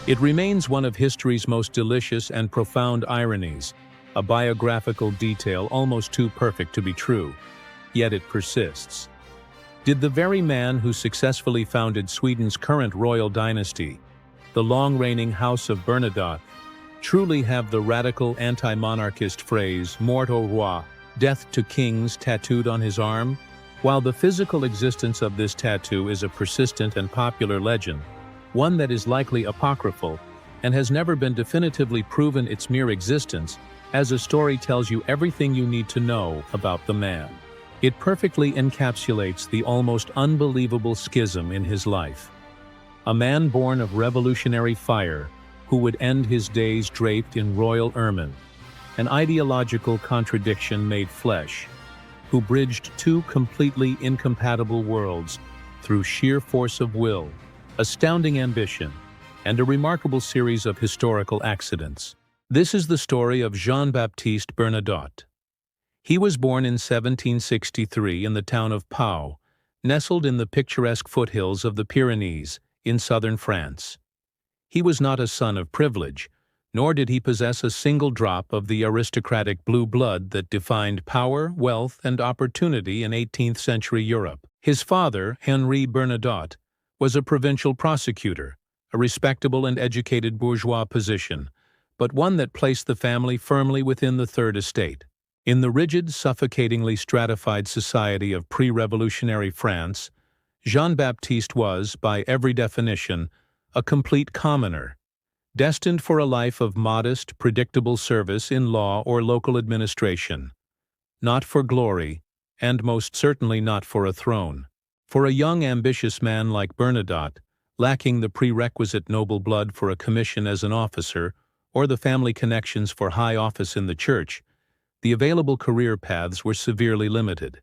It remains one of history's most delicious and profound ironies, a biographical detail almost too perfect to be true, yet it persists. Did the very man who successfully founded Sweden's current royal dynasty, the long-reigning House of Bernadotte, truly have the radical anti-monarchist phrase "Mort aux Rois," death to kings, tattooed on his arm? While the physical existence of this tattoo is a persistent and popular legend, one that is likely apocryphal and has never been definitively proven its mere existence, as a story tells you everything you need to know about the man. It perfectly encapsulates the almost unbelievable schism in his life. A man born of revolutionary fire, who would end his days draped in royal ermine, an ideological contradiction made flesh, who bridged two completely incompatible worlds through sheer force of will, astounding ambition, and a remarkable series of historical accidents. This is the story of Jean-Baptiste Bernadotte. He was born in 1763 in the town of Pau, nestled in the picturesque foothills of the Pyrenees in southern France. He was not a son of privilege, nor did he possess a single drop of the aristocratic blue blood that defined power, wealth, and opportunity in 18th century Europe. His father, Henri Bernadotte, was a provincial prosecutor, a respectable and educated bourgeois position, but one that placed the family firmly within the Third Estate. In the rigid, suffocatingly stratified society of pre-revolutionary France, Jean-Baptiste was, by every definition, a complete commoner, destined for a life of modest, predictable service in law or local administration, not for glory, and most certainly not for a throne. For a young, ambitious man like Bernadotte, lacking the prerequisite noble blood for a commission as an officer or the family connections for high office in the church, the available career paths were severely limited.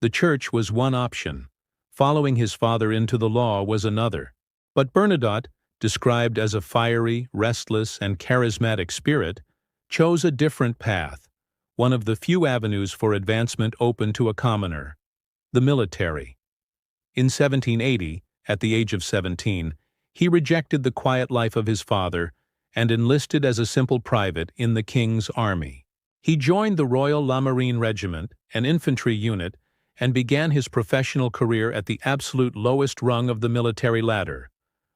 The church was one option. Following his father into the law was another. But Bernadotte, described as a fiery, restless, and charismatic spirit, chose a different path, one of the few avenues for advancement open to a commoner: the military. In 1780, at the age of 17, he rejected the quiet life of his father and enlisted as a simple private in the king's army. He joined the Royal La Marine Regiment, an infantry unit, and began his professional career at the absolute lowest rung of the military ladder,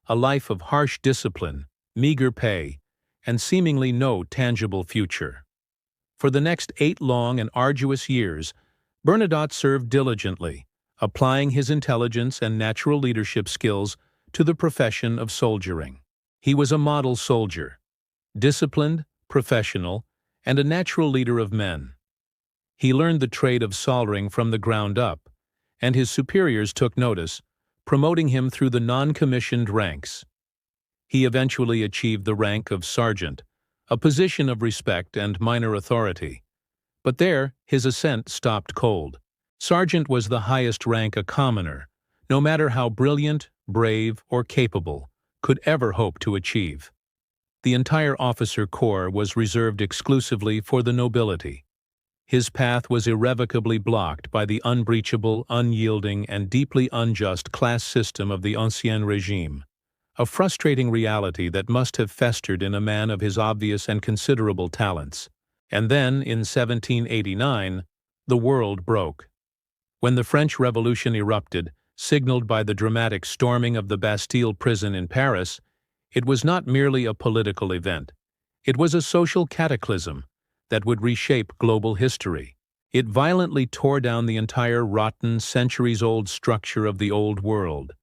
a life of harsh discipline, meager pay, and seemingly no tangible future. For the next 8 long and arduous years, Bernadotte served diligently, applying his intelligence and natural leadership skills to the profession of soldiering. He was a model soldier, disciplined, professional, and a natural leader of men. He learned the trade of soldering from the ground up, and his superiors took notice, promoting him through the non-commissioned ranks. He eventually achieved the rank of sergeant, a position of respect and minor authority. But there, his ascent stopped cold. Sergeant was the highest rank a commoner, no matter how brilliant, brave, or capable, could ever hope to achieve. The entire officer corps was reserved exclusively for the nobility. His path was irrevocably blocked by the unbreachable, unyielding, and deeply unjust class system of the Ancien Régime, a frustrating reality that must have festered in a man of his obvious and considerable talents. And then, in 1789, the world broke. When the French Revolution erupted, signaled by the dramatic storming of the Bastille prison in Paris, it was not merely a political event. It was a social cataclysm that would reshape global history. It violently tore down the entire rotten, centuries-old structure of the old world,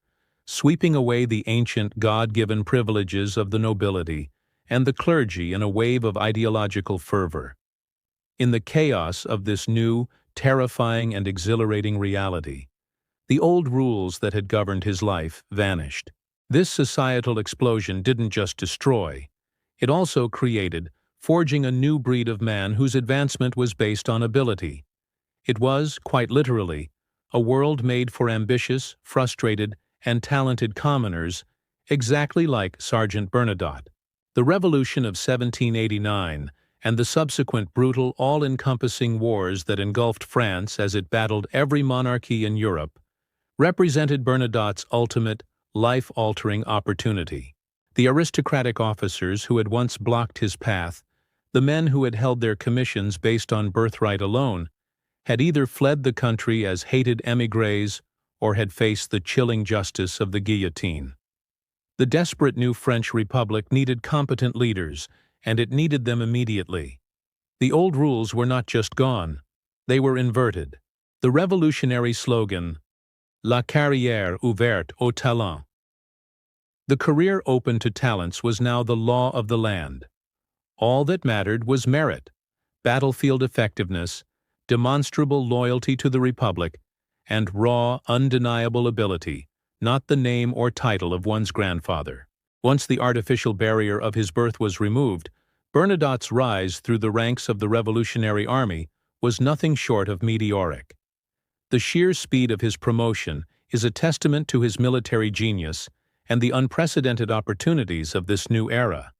sweeping away the ancient God-given privileges of the nobility and the clergy in a wave of ideological fervor. In the chaos of this new, terrifying and exhilarating reality, the old rules that had governed his life vanished. This societal explosion didn't just destroy, it also created, forging a new breed of man whose advancement was based on ability. It was, quite literally, a world made for ambitious, frustrated, and talented commoners, exactly like Sergeant Bernadotte. The Revolution of 1789 and the subsequent brutal, all-encompassing wars that engulfed France as it battled every monarchy in Europe represented Bernadotte's ultimate, life-altering opportunity. The aristocratic officers who had once blocked his path, the men who had held their commissions based on birthright alone, had either fled the country as hated émigrés or had faced the chilling justice of the guillotine. The desperate new French Republic needed competent leaders, and it needed them immediately. The old rules were not just gone, they were inverted. The revolutionary slogan, La carrière ouverte aux talents. The career open to talents was now the law of the land. All that mattered was merit, battlefield effectiveness, demonstrable loyalty to the Republic, and raw, undeniable ability, not the name or title of one's grandfather. Once the artificial barrier of his birth was removed, Bernadotte's rise through the ranks of the Revolutionary Army was nothing short of meteoric. The sheer speed of his promotion is a testament to his military genius and the unprecedented opportunities of this new era.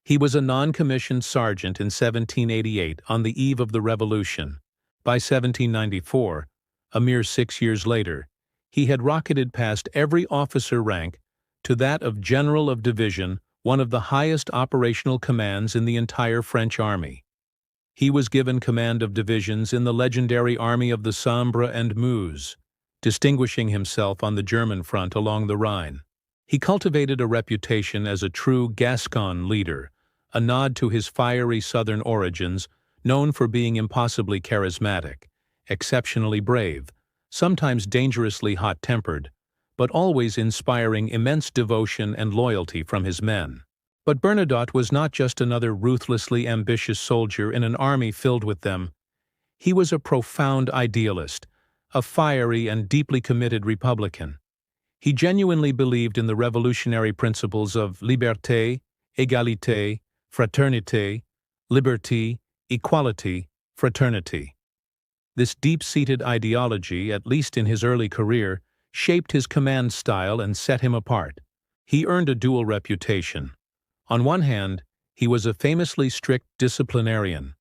He was a non-commissioned sergeant in 1788 on the eve of the Revolution. By 1794, a mere 6 years later, he had rocketed past every officer rank to that of General of Division, one of the highest operational commands in the entire French army. He was given command of divisions in the legendary Army of the Sambre and Meuse, distinguishing himself on the German front along the Rhine. He cultivated a reputation as a true Gascon leader, a nod to his fiery southern origins, known for being impossibly charismatic, exceptionally brave, sometimes dangerously hot-tempered, but always inspiring immense devotion and loyalty from his men. But Bernadotte was not just another ruthlessly ambitious soldier in an army filled with them. He was a profound idealist, a fiery and deeply committed Republican. He genuinely believed in the revolutionary principles of liberté, égalité, fraternité, liberty, equality, fraternity. This deep-seated ideology, at least in his early career, shaped his command style and set him apart. He earned a dual reputation. On one hand, he was a famously strict disciplinarian,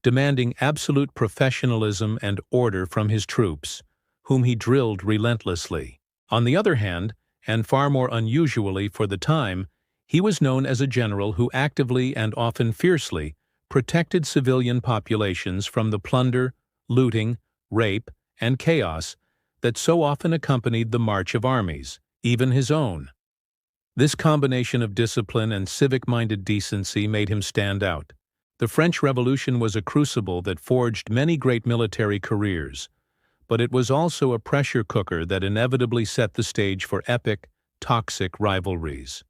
demanding absolute professionalism and order from his troops, whom he drilled relentlessly. On the other hand, and far more unusually for the time, he was known as a general who actively and often fiercely protected civilian populations from the plunder, looting, rape, and chaos that so often accompanied the march of armies, even his own. This combination of discipline and civic-minded decency made him stand out. The French Revolution was a crucible that forged many great military careers, but it was also a pressure cooker that inevitably set the stage for epic, toxic rivalries.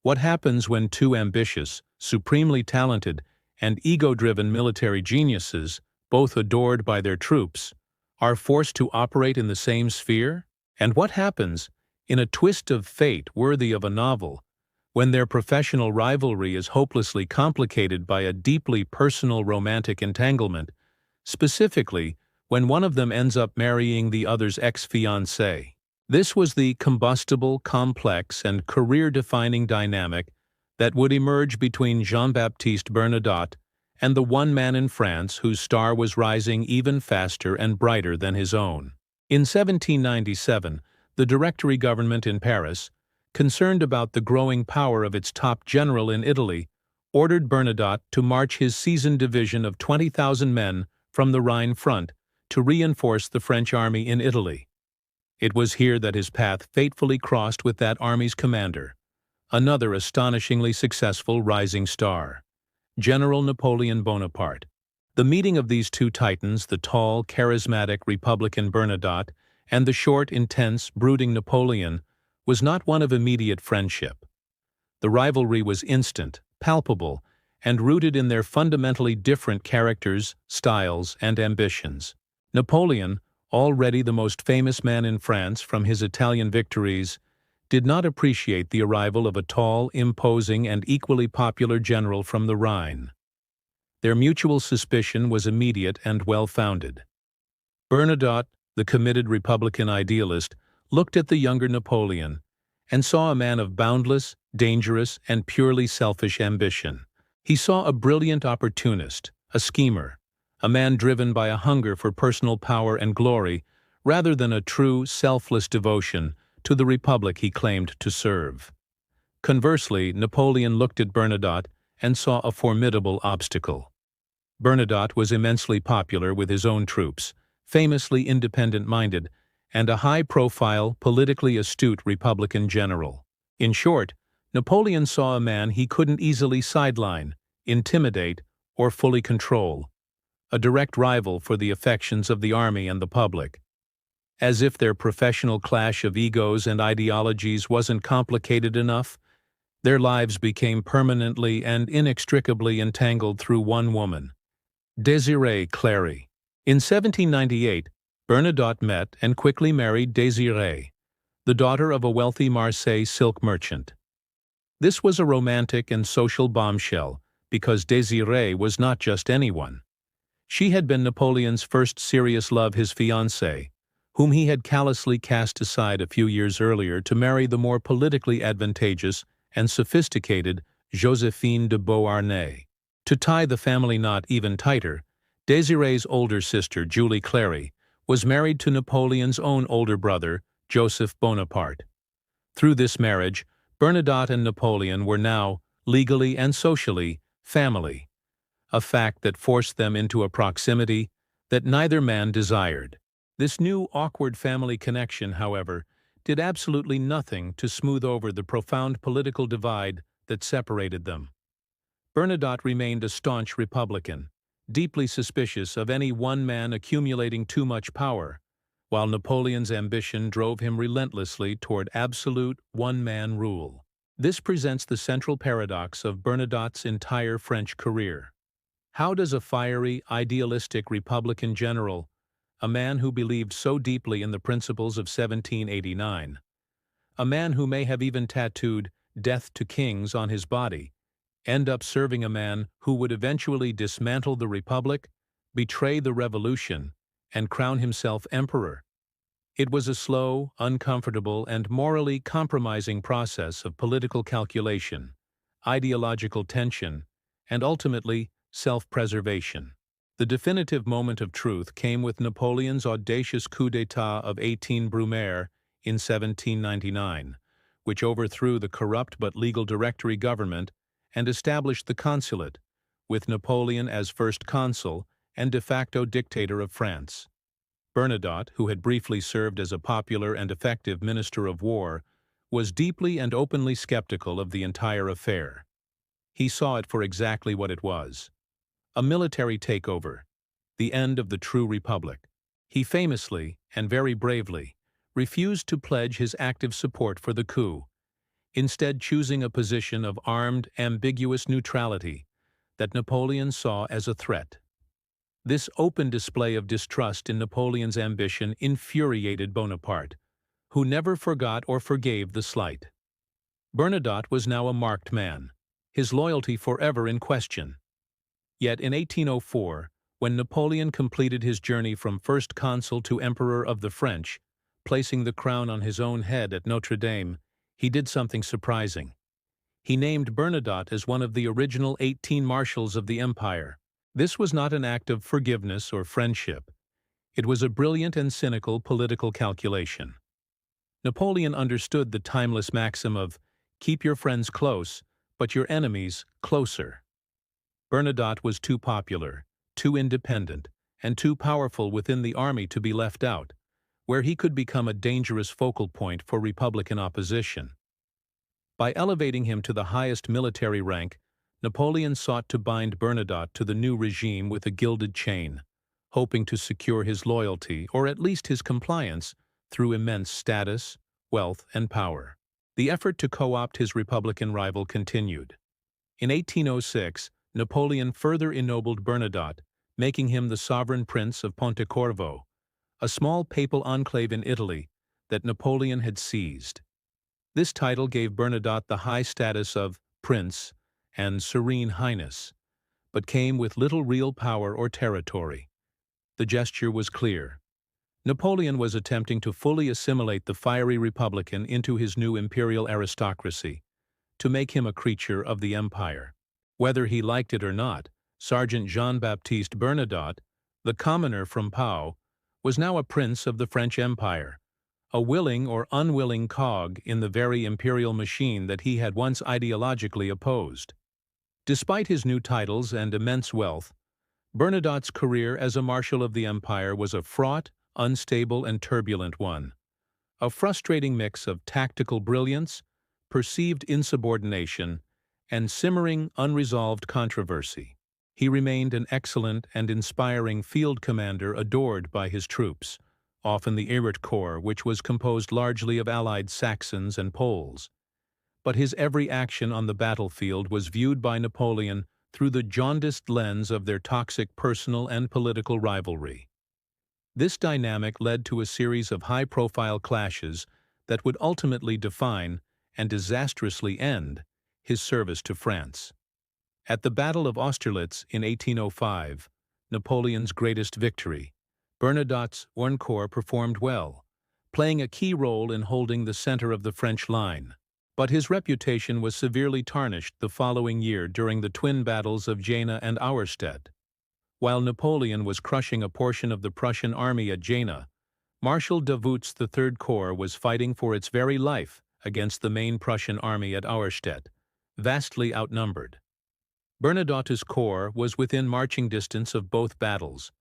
What happens when two ambitious, supremely talented, and ego-driven military geniuses, both adored by their troops, are forced to operate in the same sphere? And what happens, in a twist of fate worthy of a novel, when their professional rivalry is hopelessly complicated by a deeply personal romantic entanglement, specifically when one of them ends up marrying the other's ex-fiancée? This was the combustible, complex, and career-defining dynamic that would emerge between Jean-Baptiste Bernadotte and the one man in France whose star was rising even faster and brighter than his own. In 1797, the Directory government in Paris, concerned about the growing power of its top general in Italy, ordered Bernadotte to march his seasoned division of 20,000 men from the Rhine front to reinforce the French army in Italy. It was here that his path fatefully crossed with that army's commander, another astonishingly successful rising star, General Napoleon Bonaparte. The meeting of these two titans, the tall, charismatic Republican Bernadotte and the short, intense, brooding Napoleon, was not one of immediate friendship. The rivalry was instant, palpable, and rooted in their fundamentally different characters, styles, and ambitions. Napoleon, already the most famous man in France from his Italian victories, did not appreciate the arrival of a tall, imposing, and equally popular general from the Rhine. Their mutual suspicion was immediate and well-founded. Bernadotte, the committed Republican idealist, looked at the younger Napoleon and saw a man of boundless, dangerous, and purely selfish ambition. He saw a brilliant opportunist, a schemer, a man driven by a hunger for personal power and glory rather than a true, selfless devotion to the republic he claimed to serve. Conversely, Napoleon looked at Bernadotte and saw a formidable obstacle. Bernadotte was immensely popular with his own troops, famously independent-minded, and a high-profile, politically astute Republican general. In short, Napoleon saw a man he couldn't easily sideline, intimidate, or fully control, a direct rival for the affections of the army and the public. As if their professional clash of egos and ideologies wasn't complicated enough, their lives became permanently and inextricably entangled through one woman, Désirée Clary. In 1798, Bernadotte met and quickly married Désirée, the daughter of a wealthy Marseille silk merchant. This was a romantic and social bombshell because Désirée was not just anyone. She had been Napoleon's first serious love, his fiancée, whom he had callously cast aside a few years earlier to marry the more politically advantageous and sophisticated Joséphine de Beauharnais. To tie the family knot even tighter, Désirée's older sister, Julie Clary, was married to Napoleon's own older brother, Joseph Bonaparte. Through this marriage, Bernadotte and Napoleon were now, legally and socially, family, a fact that forced them into a proximity that neither man desired. This new awkward family connection, however, did absolutely nothing to smooth over the profound political divide that separated them. Bernadotte remained a staunch Republican, deeply suspicious of any one man accumulating too much power, while Napoleon's ambition drove him relentlessly toward absolute one-man rule. This presents the central paradox of Bernadotte's entire French career. How does a fiery, idealistic Republican general, a man who believed so deeply in the principles of 1789, a man who may have even tattooed "Death to Kings" on his body, end up serving a man who would eventually dismantle the Republic, betray the Revolution, and crown himself emperor? It was a slow, uncomfortable, and morally compromising process of political calculation, ideological tension, and ultimately, self-preservation. The definitive moment of truth came with Napoleon's audacious coup d'état of 18 Brumaire in 1799, which overthrew the corrupt but legal Directory government and established the consulate, with Napoleon as first consul and de facto dictator of France. Bernadotte, who had briefly served as a popular and effective minister of war, was deeply and openly skeptical of the entire affair. He saw it for exactly what it was: a military takeover, the end of the true republic. He famously, and very bravely, refused to pledge his active support for the coup, instead choosing a position of armed, ambiguous neutrality that Napoleon saw as a threat. This open display of distrust in Napoleon's ambition infuriated Bonaparte, who never forgot or forgave the slight. Bernadotte was now a marked man, his loyalty forever in question. Yet in 1804, when Napoleon completed his journey from first consul to emperor of the French, placing the crown on his own head at Notre Dame, he did something surprising. He named Bernadotte as one of the original 18 marshals of the empire. This was not an act of forgiveness or friendship. It was a brilliant and cynical political calculation. Napoleon understood the timeless maxim of "keep your friends close, but your enemies closer." Bernadotte was too popular, too independent, and too powerful within the army to be left out, where he could become a dangerous focal point for Republican opposition. By elevating him to the highest military rank, Napoleon sought to bind Bernadotte to the new regime with a gilded chain, hoping to secure his loyalty, or at least his compliance, through immense status, wealth, and power. The effort to co-opt his Republican rival continued. In 1806, Napoleon further ennobled Bernadotte, making him the sovereign prince of Pontecorvo, a small papal enclave in Italy that Napoleon had seized. This title gave Bernadotte the high status of prince and serene highness, but came with little real power or territory. The gesture was clear. Napoleon was attempting to fully assimilate the fiery Republican into his new imperial aristocracy, to make him a creature of the empire. Whether he liked it or not, Sergeant Jean-Baptiste Bernadotte, the commoner from Pau, was now a prince of the French Empire, a willing or unwilling cog in the very imperial machine that he had once ideologically opposed. Despite his new titles and immense wealth, Bernadotte's career as a marshal of the empire was a fraught, unstable, and turbulent one. A frustrating mix of tactical brilliance, perceived insubordination, and simmering, unresolved controversy. He remained an excellent and inspiring field commander adored by his troops, often the Irrit Corps, which was composed largely of allied Saxons and Poles. But his every action on the battlefield was viewed by Napoleon through the jaundiced lens of their toxic personal and political rivalry. This dynamic led to a series of high-profile clashes that would ultimately define, and disastrously end, his service to France. At the Battle of Austerlitz in 1805, Napoleon's greatest victory, Bernadotte's One Corps performed well, playing a key role in holding the center of the French line. But his reputation was severely tarnished the following year during the twin battles of Jena and Auerstedt. While Napoleon was crushing a portion of the Prussian army at Jena, Marshal Davout's Third Corps was fighting for its very life against the main Prussian army at Auerstedt, vastly outnumbered. Bernadotte's corps was within marching distance of both battles,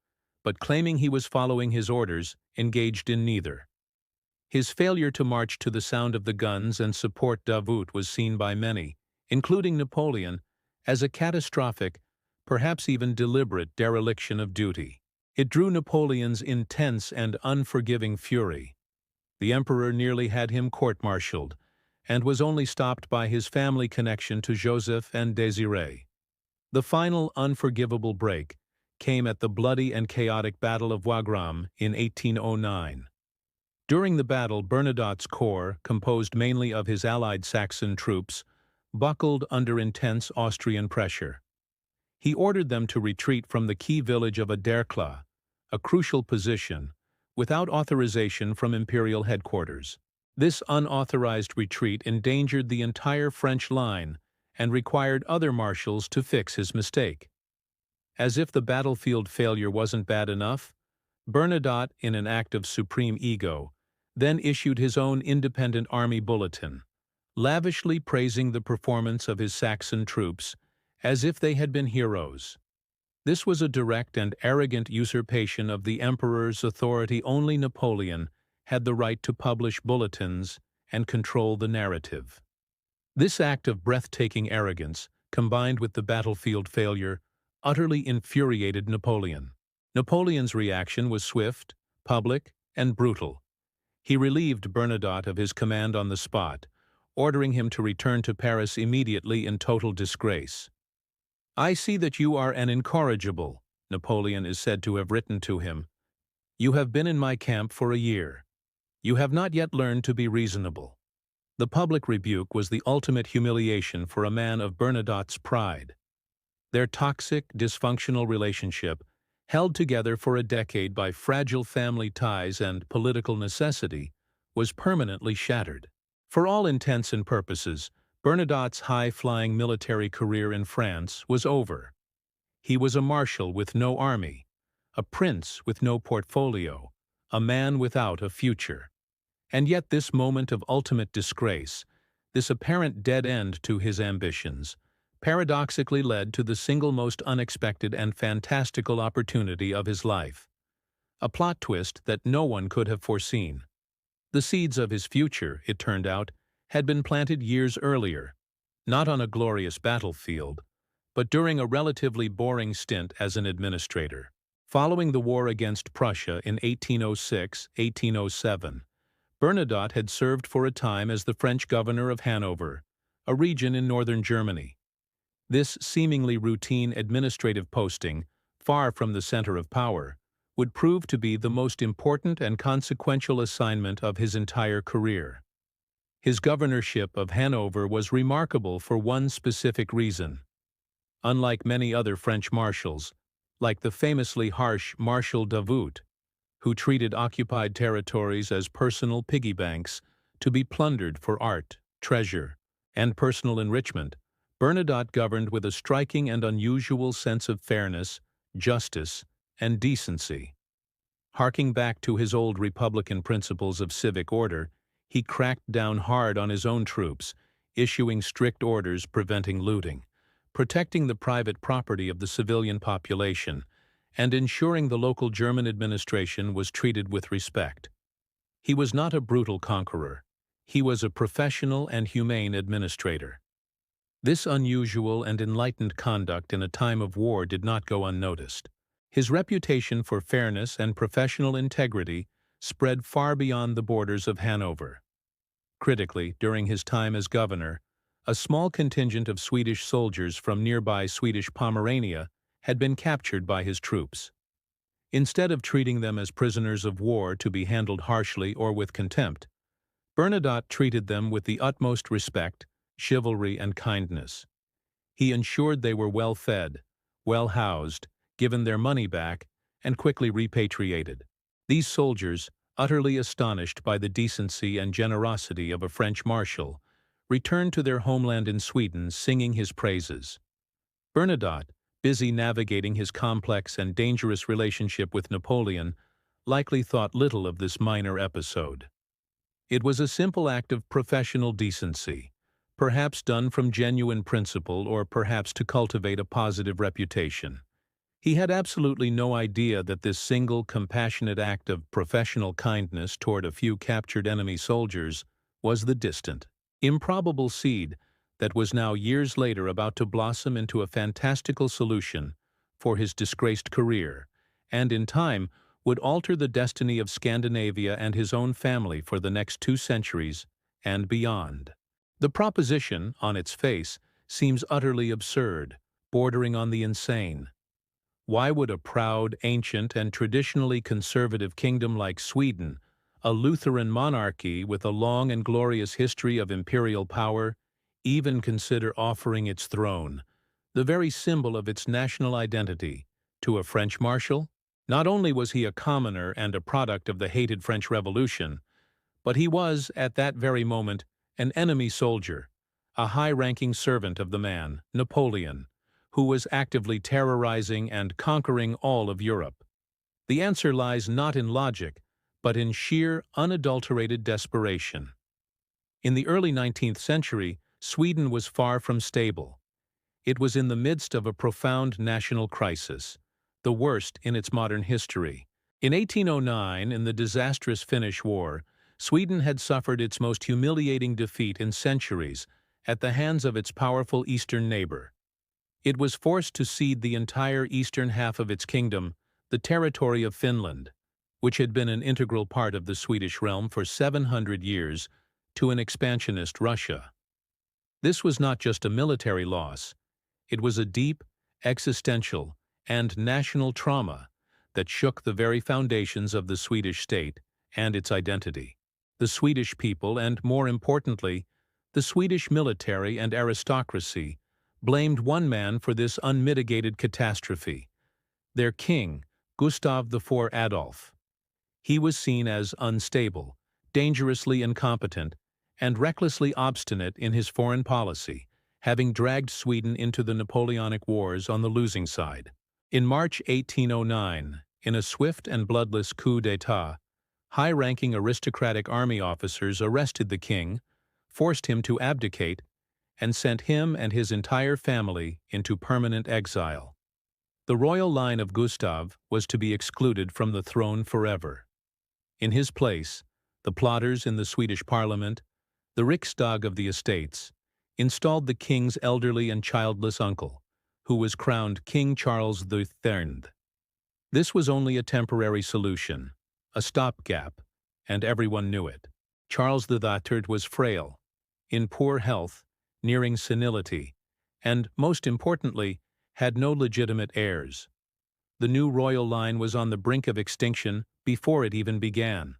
but claiming he was following his orders, engaged in neither. His failure to march to the sound of the guns and support Davout was seen by many, including Napoleon, as a catastrophic, perhaps even deliberate dereliction of duty. It drew Napoleon's intense and unforgiving fury. The emperor nearly had him court-martialed, and was only stopped by his family connection to Joseph and Désirée. The final unforgivable break came at the bloody and chaotic Battle of Wagram in 1809. During the battle, Bernadotte's corps, composed mainly of his allied Saxon troops, buckled under intense Austrian pressure. He ordered them to retreat from the key village of Aderklaa, a crucial position, without authorization from imperial headquarters. This unauthorized retreat endangered the entire French line and required other marshals to fix his mistake. As if the battlefield failure wasn't bad enough, Bernadotte, in an act of supreme ego, then issued his own independent army bulletin, lavishly praising the performance of his Saxon troops as if they had been heroes. This was a direct and arrogant usurpation of the emperor's authority. Only Napoleon had the right to publish bulletins and control the narrative. This act of breathtaking arrogance, combined with the battlefield failure, utterly infuriated Napoleon. Napoleon's reaction was swift, public, and brutal. He relieved Bernadotte of his command on the spot, ordering him to return to Paris immediately in total disgrace. "I see that you are an incorrigible," Napoleon is said to have written to him. "You have been in my camp for a year. You have not yet learned to be reasonable." The public rebuke was the ultimate humiliation for a man of Bernadotte's pride. Their toxic, dysfunctional relationship, held together for a decade by fragile family ties and political necessity, was permanently shattered. For all intents and purposes, Bernadotte's high-flying military career in France was over. He was a marshal with no army, a prince with no portfolio, a man without a future. And yet this moment of ultimate disgrace, this apparent dead end to his ambitions, paradoxically led to the single most unexpected and fantastical opportunity of his life. A plot twist that no one could have foreseen. The seeds of his future, it turned out, had been planted years earlier, not on a glorious battlefield, but during a relatively boring stint as an administrator. Following the war against Prussia in 1806-1807, Bernadotte had served for a time as the French governor of Hanover, a region in northern Germany. This seemingly routine administrative posting, far from the center of power, would prove to be the most important and consequential assignment of his entire career. His governorship of Hanover was remarkable for one specific reason. Unlike many other French marshals, like the famously harsh Marshal Davout, who treated occupied territories as personal piggy banks to be plundered for art, treasure, and personal enrichment, Bernadotte governed with a striking and unusual sense of fairness, justice, and decency. Harking back to his old republican principles of civic order, he cracked down hard on his own troops, issuing strict orders preventing looting, protecting the private property of the civilian population, and ensuring the local German administration was treated with respect. He was not a brutal conqueror. He was a professional and humane administrator. This unusual and enlightened conduct in a time of war did not go unnoticed. His reputation for fairness and professional integrity spread far beyond the borders of Hanover. Critically, during his time as governor, a small contingent of Swedish soldiers from nearby Swedish Pomerania had been captured by his troops. Instead of treating them as prisoners of war to be handled harshly or with contempt, Bernadotte treated them with the utmost respect, chivalry, and kindness. He ensured they were well fed, well housed, given their money back, and quickly repatriated. These soldiers, utterly astonished by the decency and generosity of a French marshal, returned to their homeland in Sweden singing his praises. Bernadotte, busy navigating his complex and dangerous relationship with Napoleon, likely thought little of this minor episode. It was a simple act of professional decency, perhaps done from genuine principle or perhaps to cultivate a positive reputation. He had absolutely no idea that this single compassionate act of professional kindness toward a few captured enemy soldiers was the distant, improbable seed that was now years later about to blossom into a fantastical solution for his disgraced career, and in time would alter the destiny of Scandinavia and his own family for the next 2 centuries and beyond. The proposition, on its face, seems utterly absurd, bordering on the insane. Why would a proud, ancient, and traditionally conservative kingdom like Sweden, a Lutheran monarchy with a long and glorious history of imperial power, even consider offering its throne, the very symbol of its national identity, to a French marshal? Not only was he a commoner and a product of the hated French Revolution, but he was, at that very moment, an enemy soldier, a high-ranking servant of the man, Napoleon, who was actively terrorizing and conquering all of Europe. The answer lies not in logic, but in sheer, unadulterated desperation. In the early 19th century, Sweden was far from stable. It was in the midst of a profound national crisis, the worst in its modern history. In 1809, in the disastrous Finnish War, Sweden had suffered its most humiliating defeat in centuries at the hands of its powerful eastern neighbor. It was forced to cede the entire eastern half of its kingdom, the territory of Finland, which had been an integral part of the Swedish realm for 700 years, to an expansionist Russia. This was not just a military loss. It was a deep, existential, and national trauma that shook the very foundations of the Swedish state and its identity. The Swedish people, and more importantly, the Swedish military and aristocracy, blamed one man for this unmitigated catastrophe: their king, Gustav IV Adolf. He was seen as unstable, dangerously incompetent, and recklessly obstinate in his foreign policy, having dragged Sweden into the Napoleonic Wars on the losing side. In March 1809, in a swift and bloodless coup d'état, high-ranking aristocratic army officers arrested the king, forced him to abdicate, and sent him and his entire family into permanent exile. The royal line of Gustav was to be excluded from the throne forever. In his place, the plotters in the Swedish parliament, the Riksdag of the estates, installed the king's elderly and childless uncle, who was crowned King Charles III. This was only a temporary solution, a stopgap, and everyone knew it. Charles III was frail, in poor health, nearing senility, and, most importantly, had no legitimate heirs. The new royal line was on the brink of extinction before it even began.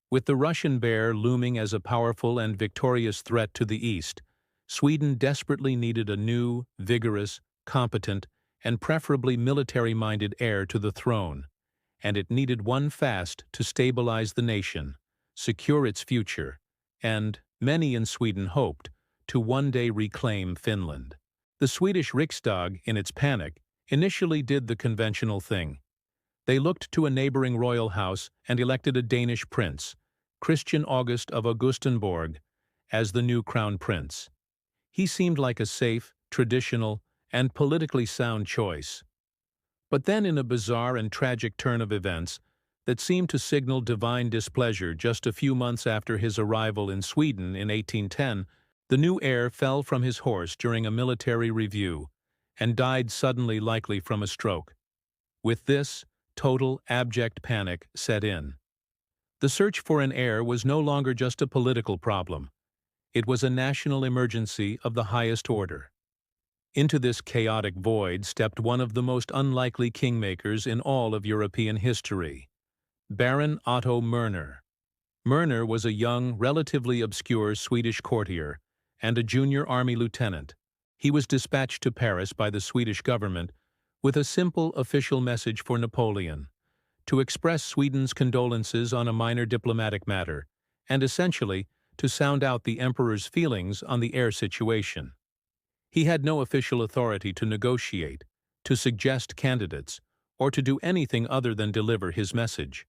With the Russian bear looming as a powerful and victorious threat to the east, Sweden desperately needed a new, vigorous, competent, and preferably military-minded heir to the throne, and it needed one fast to stabilize the nation, secure its future, and, many in Sweden hoped, to one day reclaim Finland. The Swedish Riksdag, in its panic, initially did the conventional thing. They looked to a neighboring royal house and elected a Danish prince, Christian August of Augustenborg, as the new crown prince. He seemed like a safe, traditional, and politically sound choice. But then, in a bizarre and tragic turn of events that seemed to signal divine displeasure just a few months after his arrival in Sweden in 1810, the new heir fell from his horse during a military review and died suddenly, likely from a stroke. With this, total, abject panic set in. The search for an heir was no longer just a political problem. It was a national emergency of the highest order. Into this chaotic void stepped one of the most unlikely kingmakers in all of European history, Baron Otto Mörner. Mörner was a young, relatively obscure Swedish courtier and a junior army lieutenant. He was dispatched to Paris by the Swedish government with a simple official message for Napoleon, to express Sweden's condolences on a minor diplomatic matter, and essentially to sound out the emperor's feelings on the heir situation. He had no official authority to negotiate, to suggest candidates, or to do anything other than deliver his message.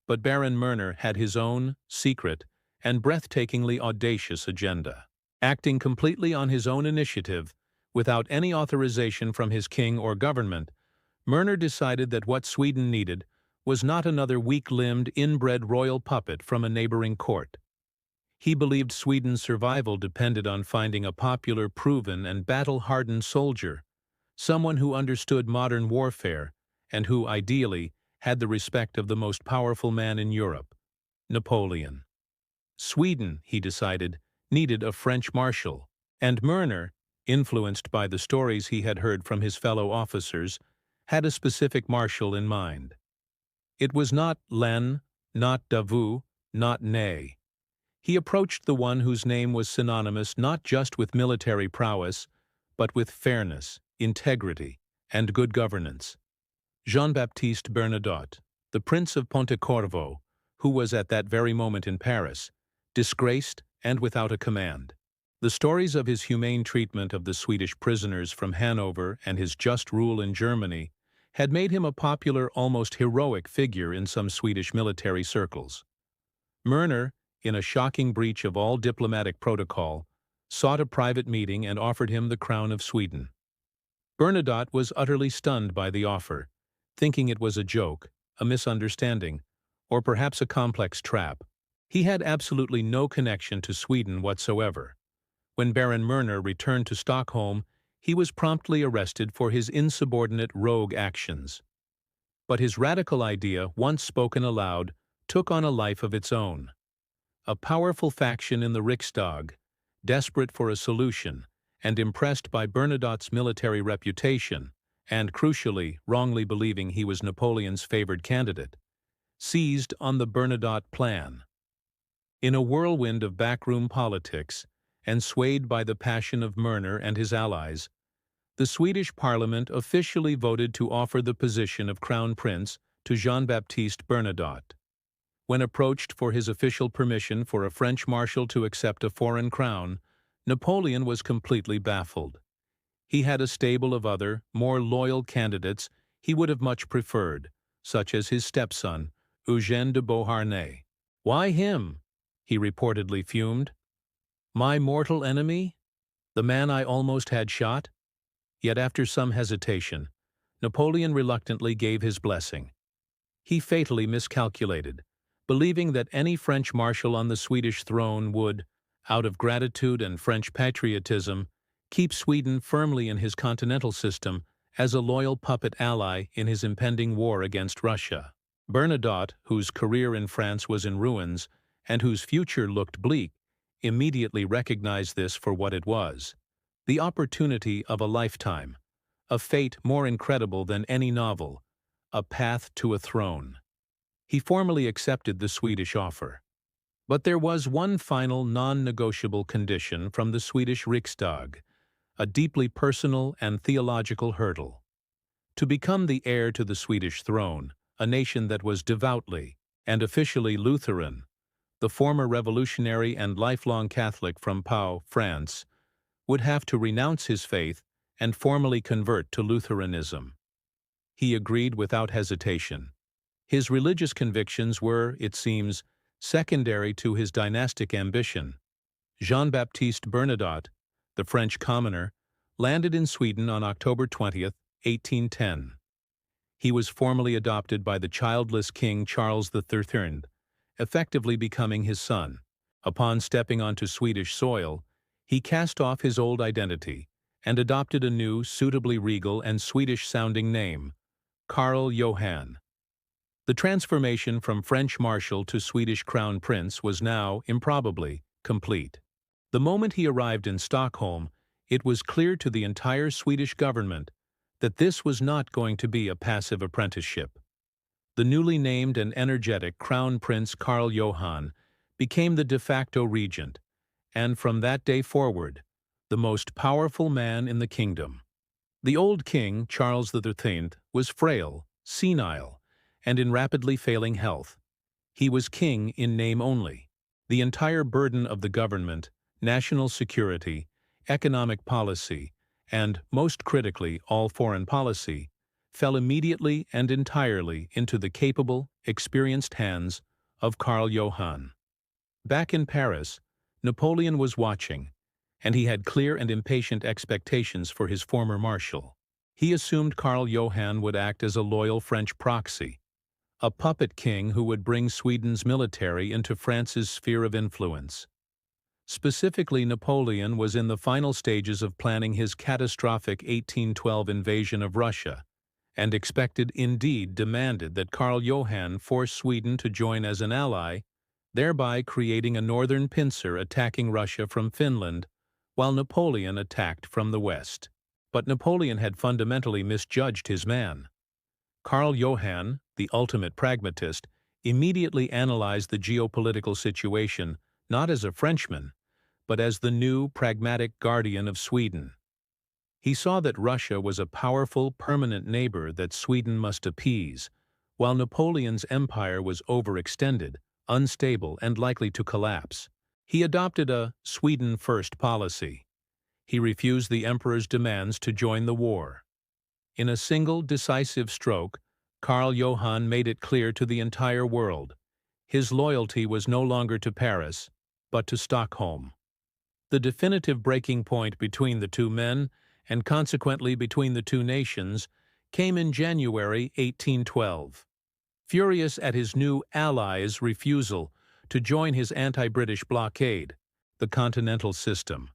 But Baron Mörner had his own, secret, and breathtakingly audacious agenda. Acting completely on his own initiative, without any authorization from his king or government, Mörner decided that what Sweden needed was not another weak-limbed, inbred royal puppet from a neighboring court. He believed Sweden's survival depended on finding a popular, proven, and battle-hardened soldier, someone who understood modern warfare and who, ideally, had the respect of the most powerful man in Europe, Napoleon. Sweden, he decided, needed a French marshal, and Mörner, influenced by the stories he had heard from his fellow officers, had a specific marshal in mind. It was not Len, not Davout, not Ney. He approached the one whose name was synonymous not just with military prowess, but with fairness, integrity, and good governance. Jean-Baptiste Bernadotte, the Prince of Pontecorvo, who was at that very moment in Paris, disgraced and without a command. The stories of his humane treatment of the Swedish prisoners from Hanover and his just rule in Germany had made him a popular, almost heroic figure in some Swedish military circles. Mörner, in a shocking breach of all diplomatic protocol, sought a private meeting and offered him the crown of Sweden. Bernadotte was utterly stunned by the offer, thinking it was a joke, a misunderstanding, or perhaps a complex trap. He had absolutely no connection to Sweden whatsoever. When Baron Mörner returned to Stockholm, he was promptly arrested for his insubordinate rogue actions. But his radical idea, once spoken aloud, took on a life of its own. A powerful faction in the Riksdag, desperate for a solution and impressed by Bernadotte's military reputation, and crucially, wrongly believing he was Napoleon's favored candidate, seized on the Bernadotte plan. In a whirlwind of backroom politics, and swayed by the passion of Mörner and his allies, the Swedish parliament officially voted to offer the position of crown prince to Jean-Baptiste Bernadotte. When approached for his official permission for a French marshal to accept a foreign crown, Napoleon was completely baffled. He had a stable of other, more loyal candidates he would have much preferred, such as his stepson, Eugène de Beauharnais. "Why him?" he reportedly fumed. "My mortal enemy? The man I almost had shot?" Yet after some hesitation, Napoleon reluctantly gave his blessing. He fatally miscalculated, believing that any French marshal on the Swedish throne would, out of gratitude and French patriotism, keep Sweden firmly in his continental system as a loyal puppet ally in his impending war against Russia. Bernadotte, whose career in France was in ruins and whose future looked bleak, immediately recognized this for what it was: the opportunity of a lifetime, a fate more incredible than any novel, a path to a throne. He formally accepted the Swedish offer. But there was one final non-negotiable condition from the Swedish Riksdag, a deeply personal and theological hurdle. To become the heir to the Swedish throne, a nation that was devoutly and officially Lutheran, the former revolutionary and lifelong Catholic from Pau, France, would have to renounce his faith and formally convert to Lutheranism. He agreed without hesitation. His religious convictions were, it seems, secondary to his dynastic ambition. Jean-Baptiste Bernadotte, the French commoner, landed in Sweden on October 20th, 1810. He was formally adopted by the childless King Charles III, effectively becoming his son. Upon stepping onto Swedish soil, he cast off his old identity and adopted a new, suitably regal and Swedish-sounding name, Carl Johan. The transformation from French marshal to Swedish crown prince was now, improbably, complete. The moment he arrived in Stockholm, it was clear to the entire Swedish government that this was not going to be a passive apprenticeship. The newly named and energetic Crown Prince Carl Johan became the de facto regent, and from that day forward, the most powerful man in the kingdom. The old king, Charles XIII, was frail, senile, and in rapidly failing health. He was king in name only. The entire burden of the government, national security, economic policy, and, most critically, all foreign policy, fell immediately and entirely into the capable, experienced hands of Carl Johan. Back in Paris, Napoleon was watching, and he had clear and impatient expectations for his former marshal. He assumed Carl Johan would act as a loyal French proxy, a puppet king who would bring Sweden's military into France's sphere of influence. Specifically, Napoleon was in the final stages of planning his catastrophic 1812 invasion of Russia, and expected, indeed demanded, that Carl Johan force Sweden to join as an ally, thereby creating a northern pincer attacking Russia from Finland, while Napoleon attacked from the west. But Napoleon had fundamentally misjudged his man. Carl Johan, the ultimate pragmatist, immediately analyzed the geopolitical situation not as a Frenchman, but as the new, pragmatic guardian of Sweden. He saw that Russia was a powerful, permanent neighbor that Sweden must appease, while Napoleon's empire was overextended, unstable, and likely to collapse. He adopted a Sweden first policy. He refused the emperor's demands to join the war. In a single, decisive stroke, Carl Johan made it clear to the entire world. His loyalty was no longer to Paris, but to Stockholm. The definitive breaking point between the two men, and consequently between the two nations, came in January 1812. Furious at his new allies' refusal to join his anti-British blockade, the Continental System,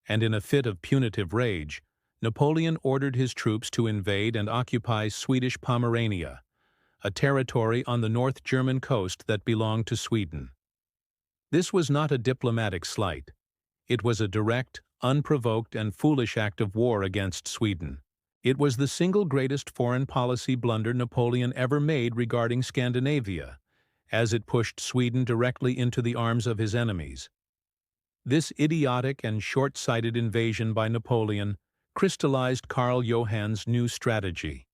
and in a fit of punitive rage, Napoleon ordered his troops to invade and occupy Swedish Pomerania, a territory on the North German coast that belonged to Sweden. This was not a diplomatic slight. It was a direct, unprovoked, and foolish act of war against Sweden. It was the single greatest foreign policy blunder Napoleon ever made regarding Scandinavia, as it pushed Sweden directly into the arms of his enemies. This idiotic and short-sighted invasion by Napoleon crystallized Carl Johan's new strategy.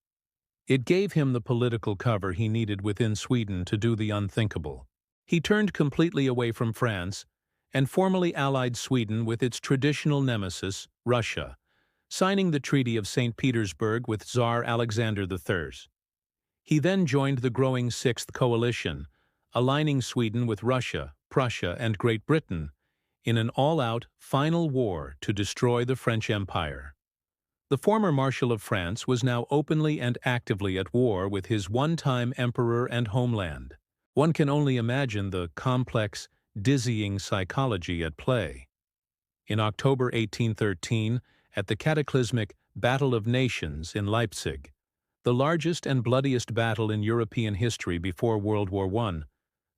It gave him the political cover he needed within Sweden to do the unthinkable. He turned completely away from France and formally allied Sweden with its traditional nemesis, Russia, signing the Treaty of St. Petersburg with Tsar Alexander III. He then joined the growing Sixth Coalition, aligning Sweden with Russia, Prussia, and Great Britain in an all-out final war to destroy the French Empire. The former Marshal of France was now openly and actively at war with his one-time emperor and homeland. One can only imagine the complex, dizzying psychology at play. In October 1813, at the cataclysmic Battle of Nations in Leipzig, the largest and bloodiest battle in European history before World War I,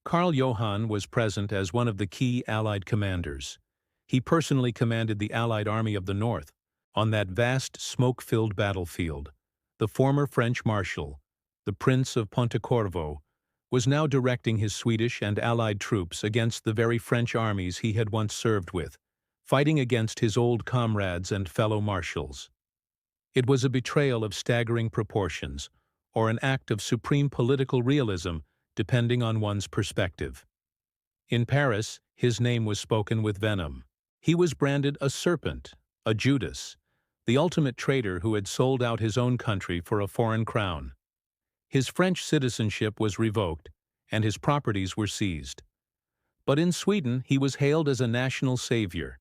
Carl Johan was present as one of the key Allied commanders. He personally commanded the Allied Army of the North. On that vast, smoke-filled battlefield, the former French marshal, the Prince of Pontecorvo, was now directing his Swedish and Allied troops against the very French armies he had once served with, fighting against his old comrades and fellow marshals. It was a betrayal of staggering proportions, or an act of supreme political realism, depending on one's perspective. In Paris, his name was spoken with venom. He was branded a serpent, a Judas, the ultimate traitor who had sold out his own country for a foreign crown. His French citizenship was revoked, and his properties were seized. But in Sweden, he was hailed as a national savior.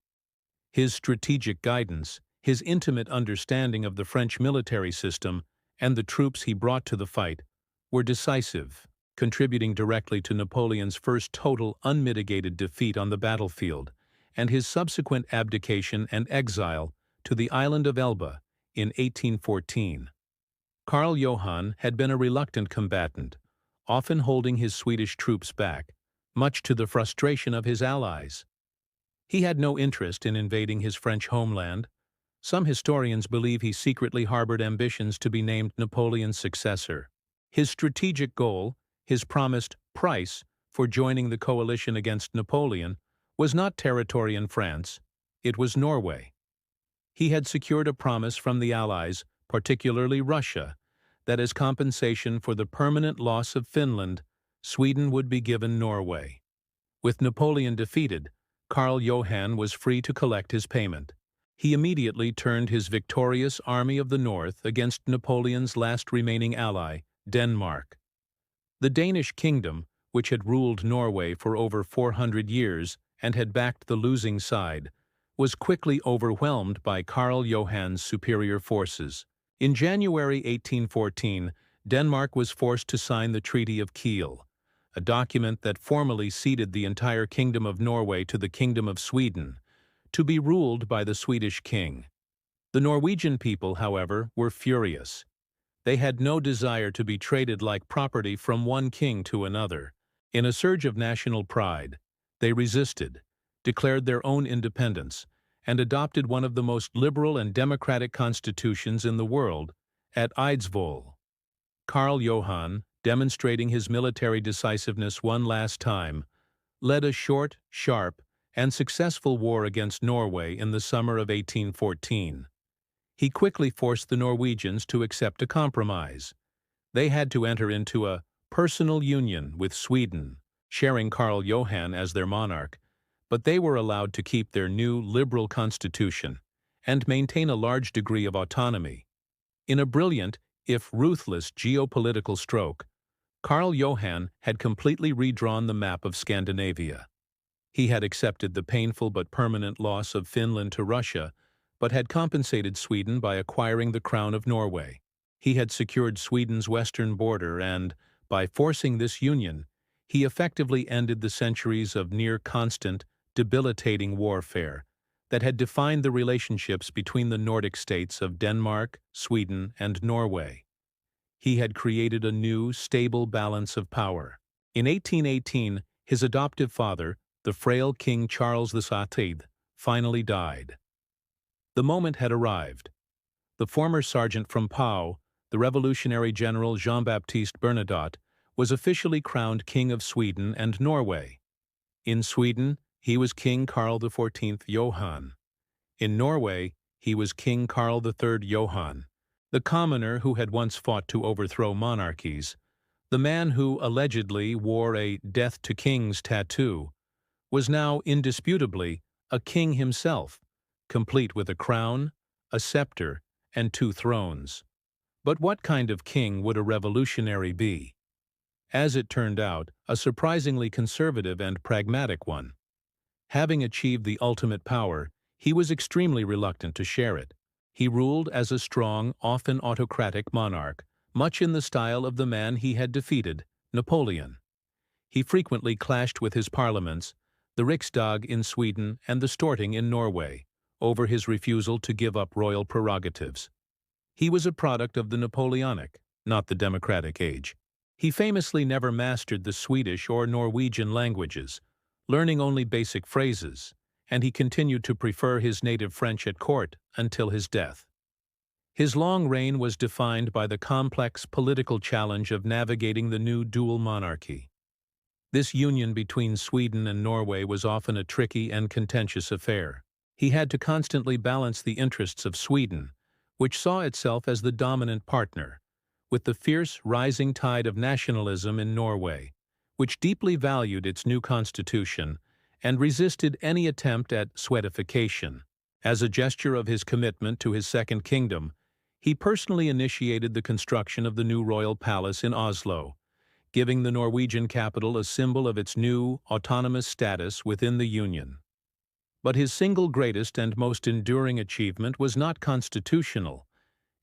His strategic guidance, his intimate understanding of the French military system, and the troops he brought to the fight were decisive, contributing directly to Napoleon's first total unmitigated defeat on the battlefield, and his subsequent abdication and exile to the island of Elba in 1814. Karl Johan had been a reluctant combatant, often holding his Swedish troops back, much to the frustration of his allies. He had no interest in invading his French homeland. Some historians believe he secretly harbored ambitions to be named Napoleon's successor. His strategic goal, his promised price for joining the coalition against Napoleon, was not territory in France, it was Norway. He had secured a promise from the Allies, particularly Russia, that as compensation for the permanent loss of Finland, Sweden would be given Norway. With Napoleon defeated, Karl Johan was free to collect his payment. He immediately turned his victorious Army of the North against Napoleon's last remaining ally, Denmark. The Danish kingdom, which had ruled Norway for over 400 years and had backed the losing side, was quickly overwhelmed by Karl Johan's superior forces. In January 1814, Denmark was forced to sign the Treaty of Kiel, a document that formally ceded the entire Kingdom of Norway to the Kingdom of Sweden, to be ruled by the Swedish king. The Norwegian people, however, were furious. They had no desire to be traded like property from one king to another. In a surge of national pride, they resisted, declared their own independence, and adopted one of the most liberal and democratic constitutions in the world at Eidsvoll. Karl Johan, demonstrating his military decisiveness one last time, led a short, sharp, and successful war against Norway in the summer of 1814. He quickly forced the Norwegians to accept a compromise. They had to enter into a personal union with Sweden, sharing Karl Johan as their monarch, but they were allowed to keep their new liberal constitution and maintain a large degree of autonomy. In a brilliant, if ruthless, geopolitical stroke, Karl Johan had completely redrawn the map of Scandinavia. He had accepted the painful but permanent loss of Finland to Russia, but had compensated Sweden by acquiring the crown of Norway. He had secured Sweden's western border and, by forcing this union, he effectively ended the centuries of near-constant, debilitating warfare that had defined the relationships between the Nordic states of Denmark, Sweden, and Norway. He had created a new, stable balance of power. In 1818, his adoptive father, the frail King Charles VII, finally died. The moment had arrived. The former sergeant from Pau, the revolutionary general Jean-Baptiste Bernadotte, was officially crowned King of Sweden and Norway. In Sweden, he was King Karl XIV Johan. In Norway, he was King Karl III Johan, the commoner who had once fought to overthrow monarchies, the man who allegedly wore a death to kings tattoo, was now indisputably a king himself, complete with a crown, a scepter, and 2 thrones. But what kind of king would a revolutionary be? As it turned out, a surprisingly conservative and pragmatic one. Having achieved the ultimate power, he was extremely reluctant to share it. He ruled as a strong, often autocratic monarch, much in the style of the man he had defeated, Napoleon. He frequently clashed with his parliaments, the Riksdag in Sweden and the Storting in Norway, over his refusal to give up royal prerogatives. He was a product of the Napoleonic, not the democratic age. He famously never mastered the Swedish or Norwegian languages, learning only basic phrases, and he continued to prefer his native French at court until his death. His long reign was defined by the complex political challenge of navigating the new dual monarchy. This union between Sweden and Norway was often a tricky and contentious affair. He had to constantly balance the interests of Sweden, which saw itself as the dominant partner, with the fierce rising tide of nationalism in Norway, which deeply valued its new constitution and resisted any attempt at Swedification. As a gesture of his commitment to his second kingdom, he personally initiated the construction of the new royal palace in Oslo, giving the Norwegian capital a symbol of its new, autonomous status within the Union. But his single greatest and most enduring achievement was not constitutional,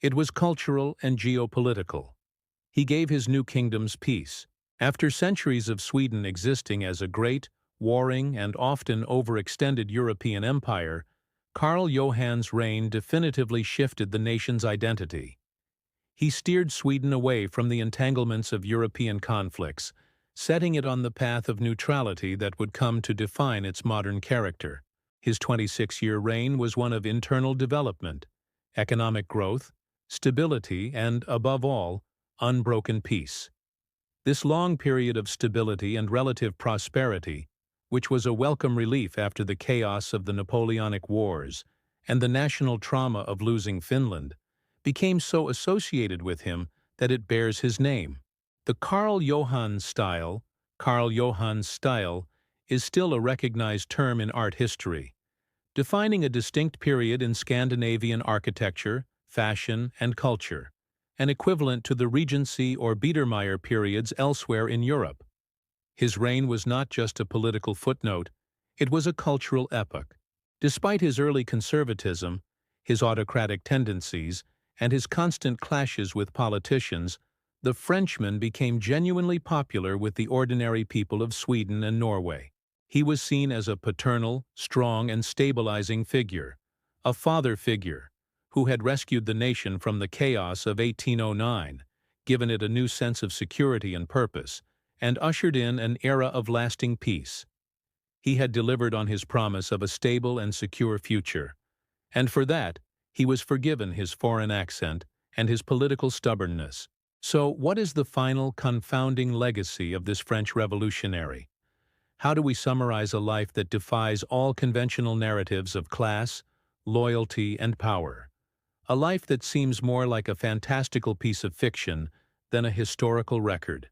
it was cultural and geopolitical. He gave his new kingdoms peace. After centuries of Sweden existing as a great, warring, and often overextended European empire, Karl Johann's reign definitively shifted the nation's identity. He steered Sweden away from the entanglements of European conflicts, setting it on the path of neutrality that would come to define its modern character. His 26-year reign was one of internal development, economic growth, stability, and, above all, unbroken peace. This long period of stability and relative prosperity, which was a welcome relief after the chaos of the Napoleonic Wars and the national trauma of losing Finland, became so associated with him that it bears his name. The Karl Johan style, is still a recognized term in art history, defining a distinct period in Scandinavian architecture, fashion, and culture, an equivalent to the Regency or Biedermeier periods elsewhere in Europe. His reign was not just a political footnote, it was a cultural epoch. Despite his early conservatism, his autocratic tendencies, and his constant clashes with politicians, the Frenchman became genuinely popular with the ordinary people of Sweden and Norway. He was seen as a paternal, strong, and stabilizing figure, a father figure, who had rescued the nation from the chaos of 1809, given it a new sense of security and purpose, and ushered in an era of lasting peace. He had delivered on his promise of a stable and secure future, and for that, he was forgiven his foreign accent and his political stubbornness. So, what is the final confounding legacy of this French revolutionary? How do we summarize a life that defies all conventional narratives of class, loyalty, and power? A life that seems more like a fantastical piece of fiction than a historical record.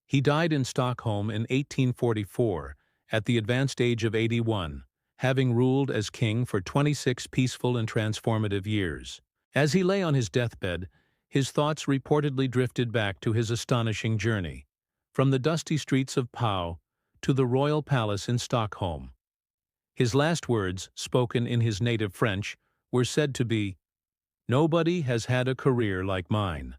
He died in Stockholm in 1844, at the advanced age of 81, having ruled as king for 26 peaceful and transformative years. As he lay on his deathbed, his thoughts reportedly drifted back to his astonishing journey, from the dusty streets of Pau to the royal palace in Stockholm. His last words, spoken in his native French, were said to be, "Nobody has had a career like mine."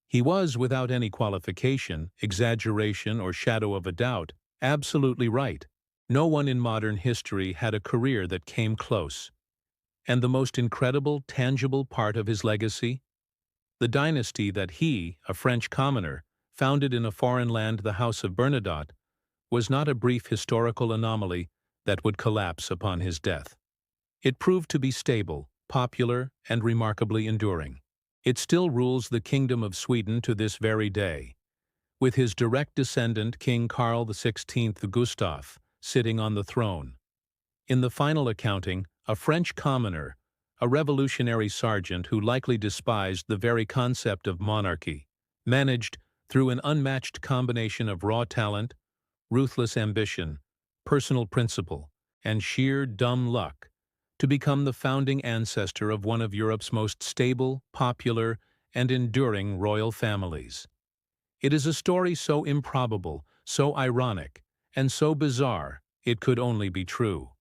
He was, without any qualification, exaggeration, or shadow of a doubt, absolutely right. No one in modern history had a career that came close. And the most incredible, tangible part of his legacy? The dynasty that he, a French commoner, founded in a foreign land, the House of Bernadotte, was not a brief historical anomaly that would collapse upon his death. It proved to be stable, popular, and remarkably enduring. It still rules the Kingdom of Sweden to this very day, with his direct descendant, King Carl XVI Gustaf, sitting on the throne. In the final accounting, a French commoner, a revolutionary sergeant who likely despised the very concept of monarchy, managed, through an unmatched combination of raw talent, ruthless ambition, personal principle, and sheer dumb luck, to become the founding ancestor of one of Europe's most stable, popular, and enduring royal families. It is a story so improbable, so ironic, and so bizarre, it could only be true.